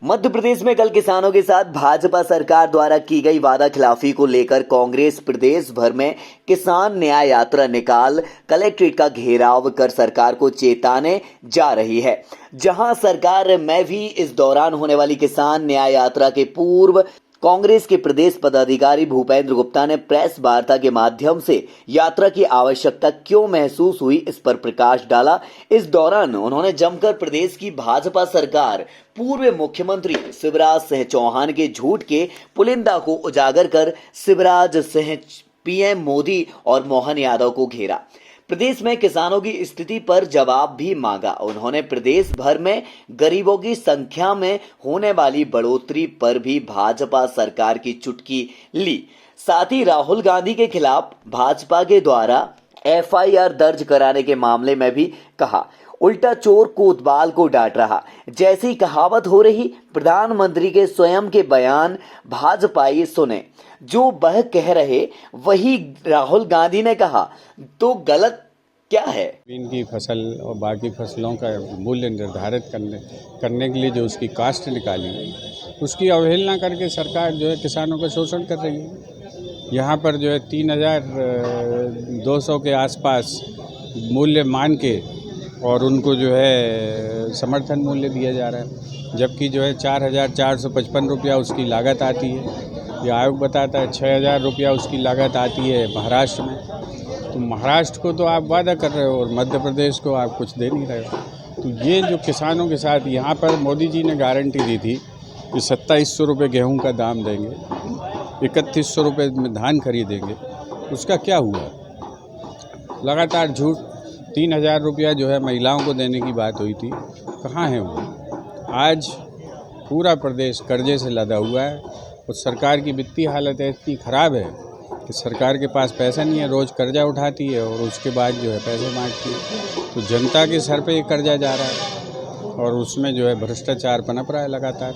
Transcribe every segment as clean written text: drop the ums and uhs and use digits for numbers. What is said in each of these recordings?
मध्य प्रदेश में कल किसानों के साथ भाजपा सरकार द्वारा की गई वादा खिलाफी को लेकर कांग्रेस प्रदेश भर में किसान न्याय यात्रा निकाल कलेक्ट्रेट का घेराव कर सरकार को चेताने जा रही है। जहां सरकार में भी इस दौरान होने वाली किसान न्याय यात्रा के पूर्व कांग्रेस के प्रदेश पदाधिकारी भूपेंद्र गुप्ता ने प्रेस वार्ता के माध्यम से यात्रा की आवश्यकता क्यों महसूस हुई इस पर प्रकाश डाला। इस दौरान उन्होंने जमकर प्रदेश की भाजपा सरकार पूर्व मुख्यमंत्री शिवराज सिंह चौहान के झूठ के पुलिंदा को उजागर कर शिवराज सिंह, पीएम मोदी और मोहन यादव को घेरा। प्रदेश में किसानों की स्थिति पर जवाब भी मांगा। उन्होंने प्रदेश भर में गरीबों की संख्या में होने वाली बढ़ोतरी पर भी भाजपा सरकार की चुटकी ली। साथ ही राहुल गांधी के खिलाफ भाजपा के द्वारा एफआईआर दर्ज कराने के मामले में भी कहा, उल्टा चोर कोतवाल को डांट रहा जैसी कहावत हो रही। प्रधानमंत्री के स्वयं के बयान भाजपाई सुने, जो वह कह रहे वही राहुल गांधी ने कहा, तो गलत क्या है। इनकी फसल और बाकी फसलों का मूल्य निर्धारित करने के लिए जो उसकी कास्ट निकाली, उसकी अवहेलना करके सरकार जो है किसानों का शोषण कर रही है। यहाँ पर जो है 3200 के आसपास मूल्य मान के और उनको जो है समर्थन मूल्य दिया जा रहा है, जबकि जो है 4455 रुपया उसकी लागत आती है। ये आयोग बताता है 6000 रुपया उसकी लागत आती है महाराष्ट्र में। तो महाराष्ट्र को तो आप वादा कर रहे हो और मध्य प्रदेश को आप कुछ दे नहीं रहे हो। तो ये जो किसानों के साथ यहाँ पर मोदी जी ने गारंटी दी थी कि 2700 रुपये गेहूँ का दाम देंगे, 3100 रुपये में धान खरीदेंगे, उसका क्या हुआ? लगातार झूठ। 3000 रुपया जो है महिलाओं को देने की बात हुई थी, कहाँ है वो? आज पूरा प्रदेश कर्जे से लदा हुआ है और सरकार की वित्तीय हालत इतनी ख़राब है कि सरकार के पास पैसा नहीं है, रोज़ कर्जा उठाती है और उसके बाद जो है पैसे मांगती है। तो जनता के सर पे ये कर्जा जा रहा है और उसमें जो है भ्रष्टाचार पनप रहा है लगातार।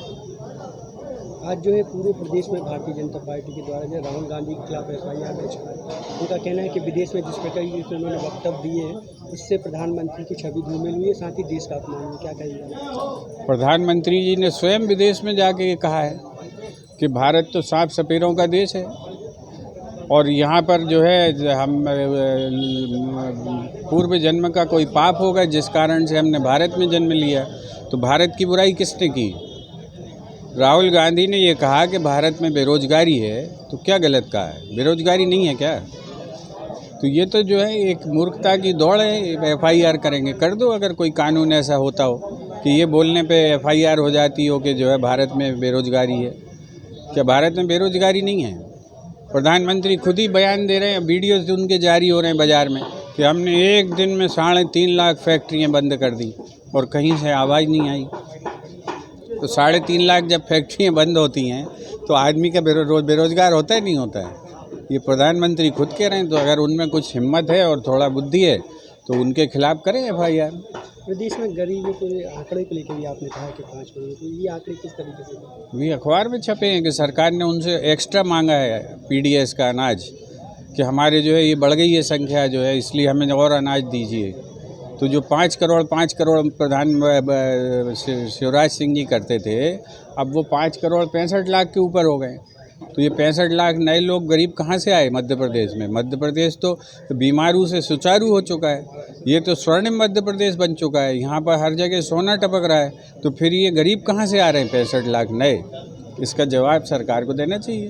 आज जो है पूरे प्रदेश में भारतीय जनता पार्टी के द्वारा जो राहुल गांधी के खिलाफ एफआईआर दर्ज कराई। उनका कहना है कि विदेश में जिस प्रकार की उन्होंने वक्तव्य दिए हैं, उससे प्रधानमंत्री की छवि धूमिल हुई है, साथ ही देश का अपमान है। क्या कहेंगे? प्रधानमंत्री जी ने स्वयं विदेश में जाके कहा है कि भारत तो सांप सपेरों का देश है और यहाँ पर जो है हम पूर्व जन्म का कोई पाप होगा जिस कारण से हमने भारत में जन्म लिया। तो भारत की बुराई किसने की? राहुल गांधी ने ये कहा कि भारत में बेरोजगारी है, तो क्या गलत कहा है? बेरोजगारी नहीं है क्या? तो ये तो जो है एक मूर्खता की दौड़ है। एफआईआर करेंगे, कर दो। अगर कोई कानून ऐसा होता हो कि ये बोलने पे एफआईआर हो जाती हो कि जो है भारत में बेरोजगारी है। क्या भारत में बेरोजगारी नहीं है? प्रधानमंत्री खुद ही बयान दे रहे हैं, वीडियोज उनके जारी हो रहे हैं बाज़ार में कि हमने एक दिन में 3.5 लाख फैक्ट्रियाँ बंद कर दी और कहीं से आवाज़ नहीं आई। तो 3.5 लाख जब फैक्ट्रियाँ बंद होती हैं तो आदमी का बेरोजगार होता है, नहीं होता है? ये प्रधानमंत्री खुद कह रहे हैं। तो अगर उनमें कुछ हिम्मत है और थोड़ा बुद्धि है तो उनके खिलाफ करें एफआईआर। प्रदेश में गरीबी के आंकड़े को लेकर भी आपने कहा कि 5 करोड़, तो ये आंकड़े किस तरीके से? भी अखबार में छपे हैं कि सरकार ने उनसे एक्स्ट्रा मांगा है पीडीएस का अनाज, कि हमारे जो है ये बढ़ गई है संख्या जो है, इसलिए हमें और अनाज दीजिए। तो जो 5 करोड़ शिवराज सिंह जी करते थे, अब वो 5 करोड़ 65 लाख के ऊपर हो गए। तो ये 65 लाख नए लोग गरीब कहाँ से आए मध्य प्रदेश में? मध्य प्रदेश तो बीमारू से सुचारू हो चुका है। ये तो स्वर्णिम मध्य प्रदेश बन चुका है। यहाँ पर हर जगह सोना टपक रहा है। तो फिर ये गरीब कहाँ से आ रहे हैं 65 लाख नए? इसका जवाब सरकार को देना चाहिए।